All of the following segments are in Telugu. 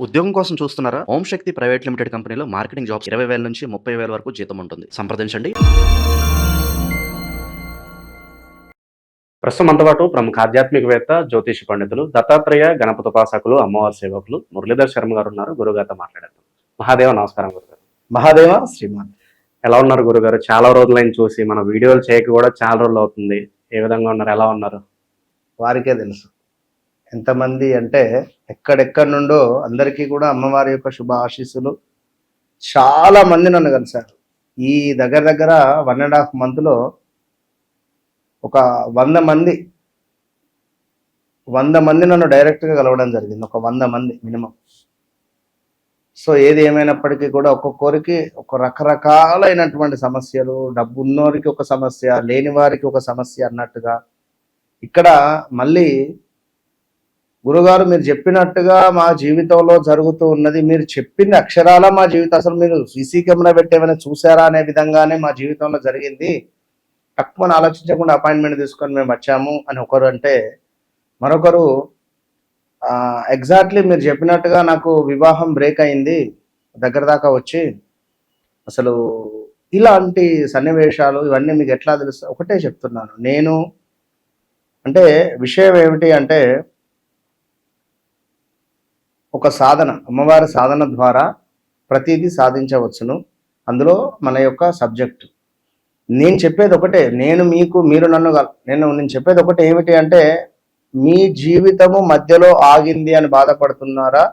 ఉద్యోగం కోసం చూస్తున్నారా? ఓం శక్తి ప్రైవేట్ లిమిటెడ్ కంపెనీలో మార్కెటింగ్ జాబ్స్ 20,000 నుంచి 30,000 వరకు జీతం ఉంటుంది. సంప్రదించండి. ప్రస్తుతం మనతో పాటు ప్రముఖ ఆధ్యాత్మికవేత్త, జ్యోతిష పండితులు, దత్తాత్రేయ గణపతి ఉపాసకులు, అమ్మవారి సేవకులు మురళీధర్ శర్మ గారు ఉన్నారు. గురుగారితో మాట్లాడేద్దాం. మహాదేవ నమస్కారం గురుగారు. మహాదేవ శ్రీమాన్. ఎలా ఉన్నారు గురుగారు? చాలా రోజులైన చూసి మన వీడియోలు చేయక కూడా చాలా రోజులు అవుతుంది. ఏ విధంగా ఉన్నారు? ఎలా ఉన్నారు? వారికే తెలుసు ఎంతమంది అంటే ఎక్కడెక్కడి నుండో అందరికీ కూడా అమ్మవారి యొక్క శుభ ఆశీస్సులు. చాలా మంది నన్ను కలిశారు. ఈ దగ్గర 1.5 మంత్లో ఒక 100 మంది నన్ను డైరెక్ట్గా కలవడం జరిగింది. ఒక 100 మంది మినిమం. సో ఏది ఏమైనప్పటికీ కూడా ఒక్కొక్కరికి ఒక రకరకాలైనటువంటి సమస్యలు, డబ్బు ఉన్నోరికి ఒక సమస్య, లేని వారికి ఒక సమస్య అన్నట్టుగా ఇక్కడ మళ్ళీ గురుగారు మీరు చెప్పినట్టుగా మా జీవితంలో జరుగుతూ ఉన్నది, మీరు చెప్పింది అక్షరాల మా జీవితం, అసలు మీరు సీసీ కెమెరా పెట్టేమైనా చూసారా అనే విధంగానే మా జీవితంలో జరిగింది. తక్కువ ఆలోచించకుండా అపాయింట్మెంట్ తీసుకొని మేము వచ్చాము అని ఒకరు అంటే, మరొకరు ఎగ్జాక్ట్లీ మీరు చెప్పినట్టుగా నాకు వివాహం బ్రేక్ అయింది దగ్గర దాకా వచ్చి, అసలు ఇలాంటి సన్నివేశాలు ఇవన్నీ మీకు ఎట్లా తెలుసు? ఒకటే చెప్తున్నాను నేను. అంటే విషయం ఏమిటి అంటే, ఒక సాధన, అమ్మవారి సాధన ద్వారా ప్రతిదీ సాధించవచ్చును. అందులో మన యొక్క సబ్జెక్టు. నేను చెప్పేది ఒకటే, మీరు నేను చెప్పేది ఒకటే ఏమిటి అంటే, మీ జీవితము మధ్యలో ఆగింది అని బాధపడుతున్నారా?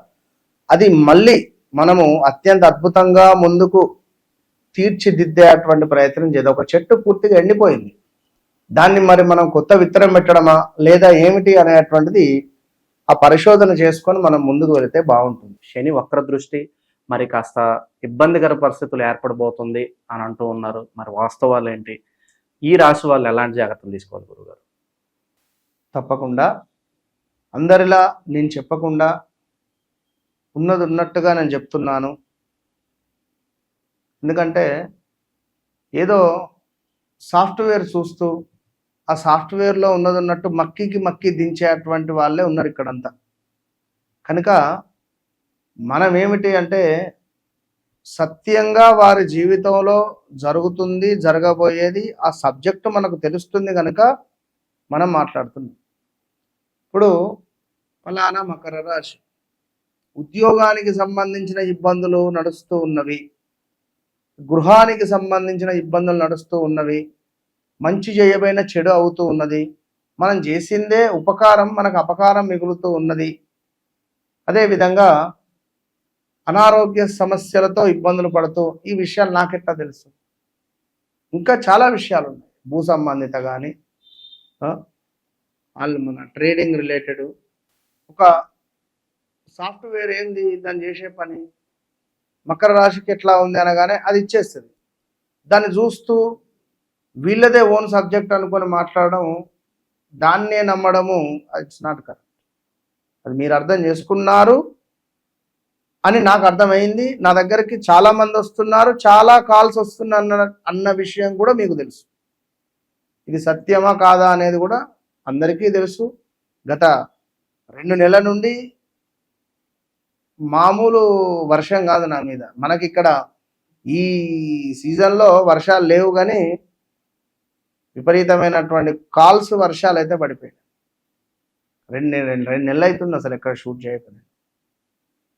అది మళ్ళీ మనము అత్యంత అద్భుతంగా ముందుకు తీర్చిదిద్దేటువంటి ప్రయత్నం చేద్దాం. ఒక చెట్టు పూర్తిగా ఎండిపోయింది, దాన్ని మరి మనం కొత్త విత్తనం పెట్టడమా లేదా ఏమిటి అనేటువంటిది ఆ పరిశోధన చేసుకొని మనం ముందుకు వెళితే బాగుంటుంది. శని వక్ర దృష్టి మరి కాస్త ఇబ్బందికర పరిస్థితులు ఏర్పడబోతుంది అని అంటూ ఉన్నారు. మరి వాస్తవాలు ఏంటి? ఈ రాశి వాళ్ళు ఎలాంటి జాగ్రత్తలు తీసుకోవాలి గురుగారు? తప్పకుండా అందరిలా నేను చెప్పకుండా ఉన్నది ఉన్నట్టుగా నేను చెప్తున్నాను. ఎందుకంటే ఏదో సాఫ్ట్వేర్ చూస్తూ ఆ సాఫ్ట్వేర్లో ఉన్నది ఉన్నట్టు మక్కి దించేటువంటి వాళ్ళే ఉన్నారు ఇక్కడంతా. కనుక మనం ఏమిటి అంటే, సత్యంగా వారి జీవితంలో జరుగుతుంది, జరగబోయేది ఆ సబ్జెక్టు మనకు తెలుస్తుంది కనుక మనం మాట్లాడుతున్నాం. ఇప్పుడు ఫలానా మకర రాశి, ఉద్యోగానికి సంబంధించిన ఇబ్బందులు నడుస్తూ ఉన్నవి, గృహానికి సంబంధించిన ఇబ్బందులు నడుస్తూ ఉన్నవి, మంచి చేయబోయిన చెడు అవుతూ ఉన్నది, మనం చేసిందే ఉపకారం మనకు అపకారం మిగులుతూ ఉన్నది, అదేవిధంగా అనారోగ్య సమస్యలతో ఇబ్బందులు పడుతూ, ఈ విషయాలు నాకెట్లా తెలుసు? ఇంకా చాలా విషయాలు ఉన్నాయి. భూ సంబంధిత కానీ వాళ్ళు మన ట్రేడింగ్ రిలేటెడ్, ఒక సాఫ్ట్వేర్ ఏంది దాన్ని చేసే పని, మకర రాశికి ఎట్లా ఉంది అనగానే అది ఇచ్చేస్తుంది. దాన్ని చూస్తూ వీళ్ళదే ఓన్ సబ్జెక్ట్ అనుకొని మాట్లాడడం, దాన్నే నమ్మడము, ఇట్స్ నాట్ కరెక్ట్. అది మీరు అర్థం చేసుకున్నారు అని నాకు అర్థమైంది. నా దగ్గరికి చాలా మంది వస్తున్నారు, చాలా కాల్స్ వస్తున్నారు అన్న విషయం కూడా మీకు తెలుసు. ఇది సత్యమా కాదా అనేది కూడా అందరికీ తెలుసు. గత 2 నెలల నుండి మామూలు వర్షం కాదు నా మీద. మనకి ఇక్కడ ఈ సీజన్లో వర్షాలు లేవు, కానీ విపరీతమైనటువంటి కాల్స్, వర్షాలు అయితే పడిపోయాయి. 2 నెలలు అవుతుంది అసలు ఎక్కడ షూట్ చేయకుండా.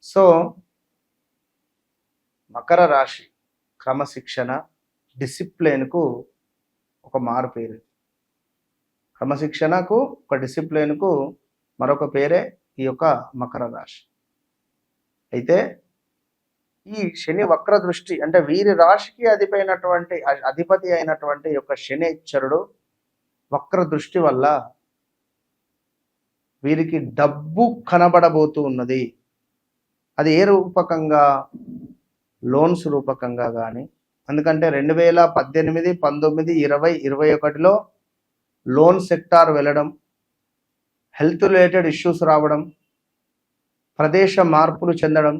సో మకర రాశి క్రమశిక్షణ, డిసిప్లిన్కు ఒక మారు పేరు. క్రమశిక్షణకు ఒక డిసిప్లిన్కు మరొక పేరే ఈ యొక్క మకర రాశి. అయితే ఈ శని వక్ర దృష్టి అంటే వీరి రాశికి అధిపతి అయినటువంటి యొక్క శనిశ్చరుడు వక్ర దృష్టి వల్ల వీరికి డబ్బు కనబడబోతూ ఉన్నది. అది ఏ రూపకంగా? లోన్స్ రూపకంగా కానీ. ఎందుకంటే 2018, 19, 20, 21లో లోన్ సెక్టార్ వెళ్ళడం, హెల్త్ రిలేటెడ్ ఇష్యూస్ రావడం, ప్రదేశ మార్పులు చెందడం,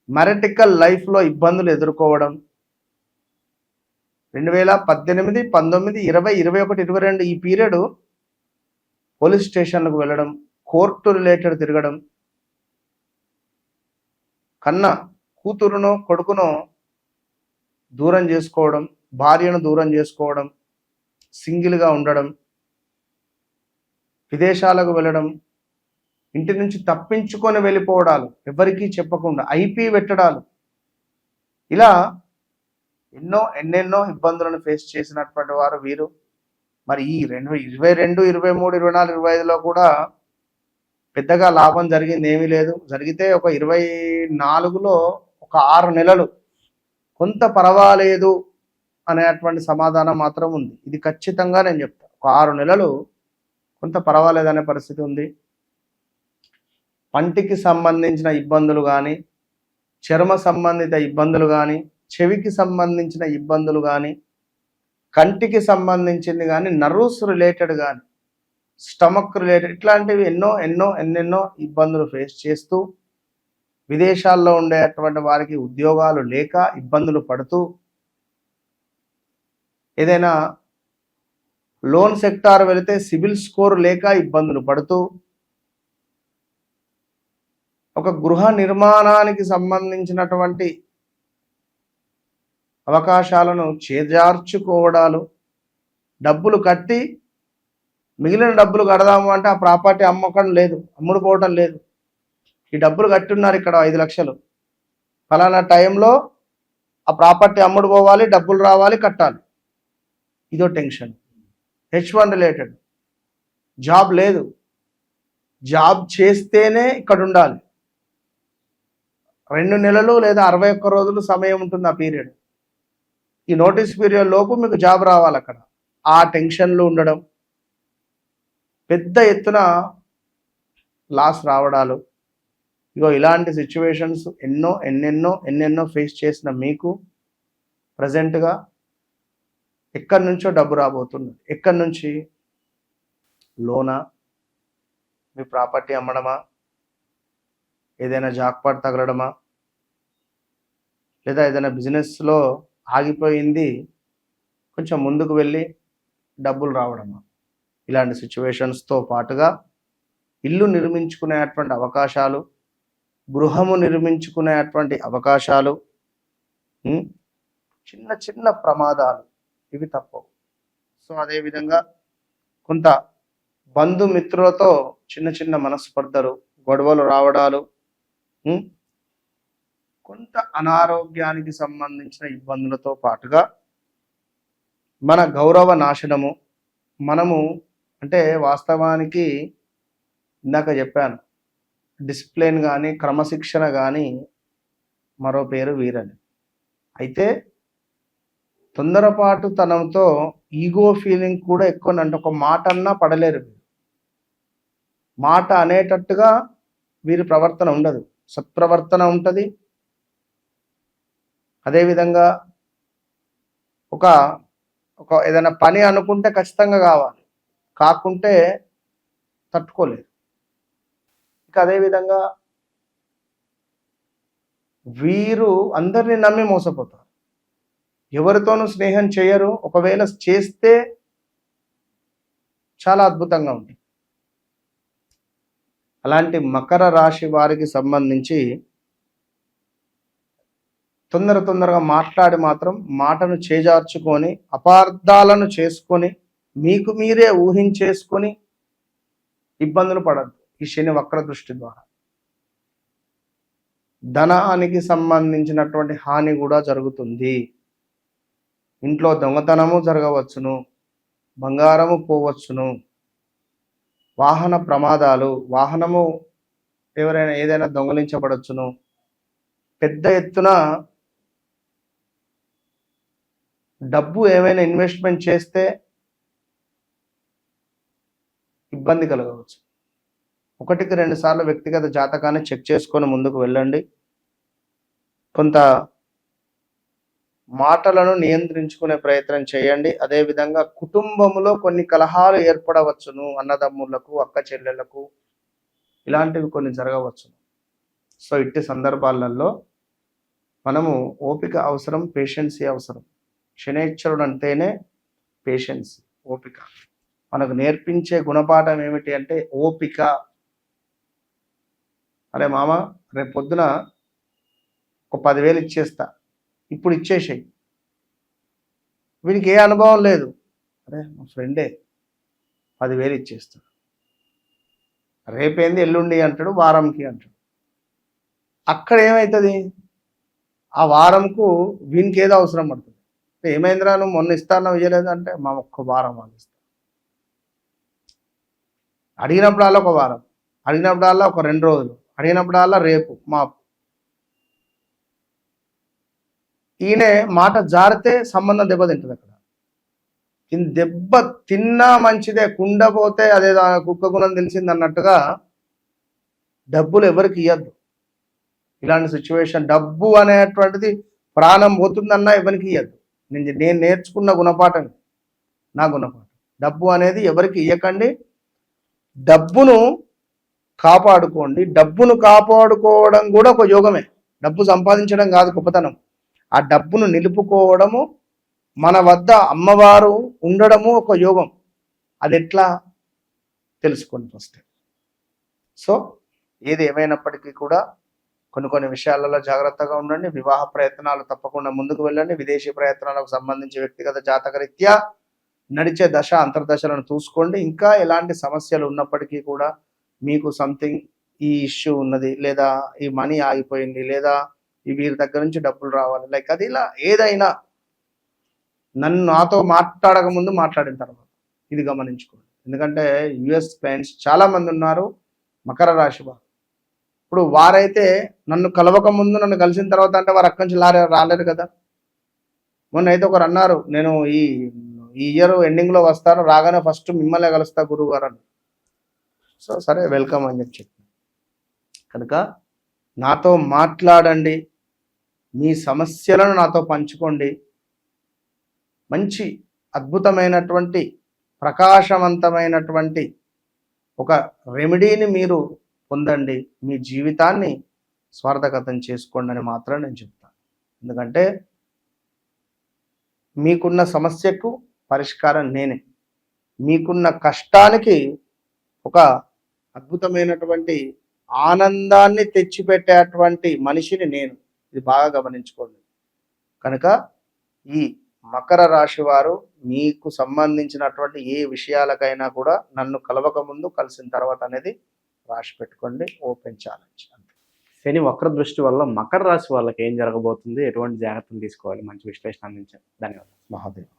మ్యారిటికల్ లైఫ్లో ఇబ్బందులు ఎదుర్కోవడం, 2018, 19, 20, 21, 22 ఈ పీరియడ్ పోలీస్ స్టేషన్లకు వెళ్ళడం, కోర్టు రిలేటెడ్ తిరగడం, కన్న కూతురునో కొడుకునో దూరం చేసుకోవడం, భార్యను దూరం చేసుకోవడం, సింగిల్గా ఉండడం, విదేశాలకు వెళ్ళడం, ఇంటి నుంచి తప్పించుకొని వెళ్ళిపోవడాలు, ఎవరికీ చెప్పకుండా ఐపీ పెట్టడాలు, ఇలా ఎన్నెన్నో ఇబ్బందులను ఫేస్ చేసినటువంటి వారు వీరు. మరి ఈ 2022, 23, 24, 25లో కూడా పెద్దగా లాభం జరిగింది ఏమీ లేదు. జరిగితే ఒక 24లో ఒక 6 నెలలు కొంత పర్వాలేదు అనేటువంటి సమాధానం మాత్రం ఉంది. ఇది ఖచ్చితంగా నేను చెప్తాను. ఒక 6 నెలలు కొంత పర్వాలేదు అనే పరిస్థితి ఉంది. పంటికి సంబంధించిన ఇబ్బందులు కానీ, చర్మ సంబంధిత ఇబ్బందులు కానీ, చెవికి సంబంధించిన ఇబ్బందులు కానీ, కంటికి సంబంధించింది కానీ, నర్వ్స్ రిలేటెడ్ కానీ, స్టమక్ రిలేటెడ్, ఇట్లాంటివి ఎన్నెన్నో ఇబ్బందులు ఫేస్ చేస్తూ, విదేశాల్లో ఉండేటువంటి వారికి ఉద్యోగాలు లేక ఇబ్బందులు పడుతూ, ఏదైనా లోన్ సెక్టార్ వెళితే సిబిల్ స్కోర్ లేక ఇబ్బందులు పడుతూ, ఒక గృహ నిర్మాణానికి సంబంధించినటువంటి అవకాశాలను చేజార్చుకోవడాలు, డబ్బులు కట్టి మిగిలిన డబ్బులు కడదాము అంటే ఆ ప్రాపర్టీ అమ్ముడు పోవడం లేదు. ఈ డబ్బులు కట్టున్నారు ఇక్కడ 5 లక్షలు, ఫలానా టైంలో ఆ ప్రాపర్టీ అమ్ముడు పోవాలి, డబ్బులు రావాలి, కట్టాలి. ఇదో టెన్షన్. H1 రిలేటెడ్, జాబ్ లేదు, జాబ్ చేస్తేనే ఇక్కడ ఉండాలి. 2 నెలలు లేదా 61 రోజులు సమయం ఉంటుంది ఆ పీరియడ్. ఈ నోటీస్ పీరియడ్ లోపు మీకు జాబ్ రావాలి. అక్కడ ఆ టెన్షన్లు ఉండడం, పెద్ద ఎత్తున లాస్ రావడాలు, ఇగో ఇలాంటి సిచ్యువేషన్స్ ఎన్నెన్నో ఫేస్ చేసిన మీకు ప్రజెంట్గా ఎక్కడి నుంచో డబ్బు రాబోతుంది. ఎక్కడి నుంచి? లోనా, మీ ప్రాపర్టీ అమ్మడమా, ఏదైనా జాక్పాట్ తగలడమా, లేదా ఏదైనా బిజినెస్లో ఆగిపోయింది కొంచెం ముందుకు వెళ్ళి డబ్బులు రావడమా, ఇలాంటి సిచ్యువేషన్స్తో పాటుగా ఇల్లు నిర్మించుకునేటువంటి అవకాశాలు, గృహము నిర్మించుకునేటువంటి అవకాశాలు, చిన్న ప్రమాదాలు ఇవి తప్పవు. సో అదేవిధంగా కొంత బంధుమిత్రులతో చిన్న మనస్పర్ధలు, గొడవలు రావడాలు, కొంత అనారోగ్యానికి సంబంధించిన ఇబ్బందులతో పాటుగా మన గౌరవ నాశనము. మనము అంటే వాస్తవానికి ఇందాక చెప్పాను, డిసిప్లిన్ కానీ, క్రమశిక్షణ కానీ మరో పేరు వీరని. అయితే తొందరపాటుతనంతో ఈగో ఫీలింగ్ కూడా ఎక్కువ. అంటే ఒక మాట అన్నా పడలేరు. మాట అనేటట్టుగా వీరి ప్రవర్తన ఉండదు, సత్ప్రవర్తన ఉంటుంది. అదేవిధంగా ఒక ఏదైనా పని అనుకుంటే ఖచ్చితంగా కావాలి, కాకుంటే తట్టుకోలేరు. ఇంకా అదేవిధంగా వీరు అందరినీ నమ్మి మోసపోతారు, ఎవరితోనూ స్నేహం చేయరు. ఒకవేళ చేస్తే చాలా అద్భుతంగా ఉంటుంది. అలాంటి మకర రాశి వారికి సంబంధించి తొందరగా మాట్లాడి మాత్రం మాటను చేజార్చుకొని, అపార్థాలను చేసుకొని, మీకు మీరే ఊహించేసుకొని ఇబ్బందులు పడద్దు ఈ శని వక్ర దృష్టి ద్వారా. ధనానికి సంబంధించినటువంటి హాని కూడా జరుగుతుంది. ఇంట్లో దొంగతనము జరగవచ్చును, బంగారము పోవచ్చును, వాహన ప్రమాదాలు, వాహనము ఏదైనా దొంగలించబడచ్చును, పెద్ద ఎత్తున డబ్బు ఏమైనా ఇన్వెస్ట్మెంట్ చేస్తే ఇబ్బంది కలగవచ్చు. 1-2 సార్లు వ్యక్తిగత జాతకాన్ని చెక్ చేసుకొని ముందుకు వెళ్ళండి. కొంత మాటలను నియంత్రించుకునే ప్రయత్నం చేయండి. అదేవిధంగా కుటుంబంలో కొన్ని కలహాలు ఏర్పడవచ్చును, అన్నదమ్ములకు, అక్క చెల్లెళ్లకు, ఇలాంటివి కొన్ని జరగవచ్చును. సో ఇట్టి సందర్భాలలో మనము ఓపిక అవసరం, పేషెన్సీ అవసరం. శనైశ్వరుడు అంటేనే పేషెన్స్, ఓపిక. మనకు నేర్పించే గుణపాఠం ఏమిటి అంటే ఓపిక. అరే మామ, రేపు పొద్దున ఒక 10,000 ఇచ్చేస్తా, ఇప్పుడు ఇచ్చేసేయి. వీడికి ఏ అనుభవం లేదు. అరే మా ఫ్రెండే 10,000 ఇచ్చేస్తాడు, రేపేంది ఎల్లుండి అంటాడు, వారంకి అంటాడు. అక్కడ ఏమవుతుంది, ఆ వారంకు వీనికి ఏదో అవసరం పడుతుంది. ఏమైందిరా నువ్వు మొన్న ఇస్తాను ఇవ్వలేదు అంటే, మా ఒక్క వారం వాళ్ళు ఇస్తాను. అడిగినప్పుడల్లా ఒక వారం, అడిగినప్పుడల్లా ఒక 2 రోజులు, అడిగినప్పుడల్లా రేపు మాపు. ఈయన మాట జారితే సంబంధం దెబ్బతింటుంది అక్కడ. దెబ్బ తిన్నా మంచిదే, కుండపోతే అదే కుక్క గుణం తెలిసింది అన్నట్టుగా డబ్బులు ఎవరికి ఇవ్వద్దు. ఇలాంటి సిచ్యువేషన్, డబ్బు అనేటువంటిది ప్రాణం పోతుందన్నా ఎవరికి ఇవ్వద్దు. నేను నేర్చుకున్న గుణపాఠం, నా గుణపాఠం. డబ్బు అనేది ఎవరికి ఇవ్వకండి, డబ్బును కాపాడుకోండి. డబ్బును కాపాడుకోవడం కూడా ఒక యోగమే. డబ్బు సంపాదించడం కాదు గొప్పతనం, ఆ డబ్బును నిలుపుకోవడము, మన వద్ద అమ్మవారు ఉండడము ఒక యోగం. అది ఎట్లా తెలుసుకోండి ఫస్ట్. సో ఏది ఏమైనప్పటికీ కూడా కొన్ని విషయాలలో జాగ్రత్తగా ఉండండి. వివాహ ప్రయత్నాలు తప్పకుండా ముందుకు వెళ్ళండి. విదేశీ ప్రయత్నాలకు సంబంధించి వ్యక్తిగత జాతకరీత్యా నడిచే దశ అంతర్దశలను చూసుకోండి. ఇంకా ఎలాంటి సమస్యలు ఉన్నప్పటికీ కూడా మీకు సంథింగ్ ఈ ఇష్యూ ఉన్నది, లేదా ఈ మనీ ఆగిపోయింది, లేదా ఈ వీరి దగ్గర నుంచి డబ్బులు రావాలి, లైక్ అది ఇలా ఏదైనా నాతో మాట్లాడక ముందు మాట్లాడిన తర్వాత ఇది గమనించుకోండి. ఎందుకంటే యుఎస్ క్లయింట్స్ చాలా మంది ఉన్నారు మకర రాశి వారు. ఇప్పుడు వారైతే నన్ను కలవక ముందు నన్ను కలిసిన తర్వాత అంటే వారు అక్కడి నుంచి రాలేరు కదా. మొన్న అయితే ఒకరు అన్నారు, నేను ఈ ఇయర్ ఎండింగ్లో వస్తాను, రాగానే ఫస్ట్ మిమ్మల్ని కలుస్తా గురువు గారు అని. సో సరే వెల్కమ్ అని చెప్పి కనుక నాతో మాట్లాడండి, మీ సమస్యలను నాతో పంచుకోండి. మంచి అద్భుతమైనటువంటి ప్రకాశవంతమైనటువంటి ఒక రెమెడీని మీరు పొందండి. మీ జీవితాన్ని స్వార్థగతం చేసుకోండి అని మాత్రం నేను చెప్తాను. ఎందుకంటే మీకున్న సమస్యకు పరిష్కారం నేనే, మీకున్న కష్టానికి ఒక అద్భుతమైనటువంటి ఆనందాన్ని తెచ్చిపెట్టేటువంటి మనిషిని నేను. ఇది బాగా గమనించుకోండి. కనుక ఈ మకర రాశి వారు మీకు సంబంధించినటువంటి ఏ విషయాలకైనా కూడా నన్ను కలవక ముందు కలిసిన తర్వాత అనేది రాసి పెట్టుకోండి. Open challenge. శని వక్ర దృష్టి వల్ల మకర రాశి వాళ్ళకి ఏం జరగబోతుంది, ఎటువంటి జాగ్రత్తలు తీసుకోవాలి, మంచి విశ్లేషణ అందించారు. ధన్యవాదాలు. మహాదేవ్.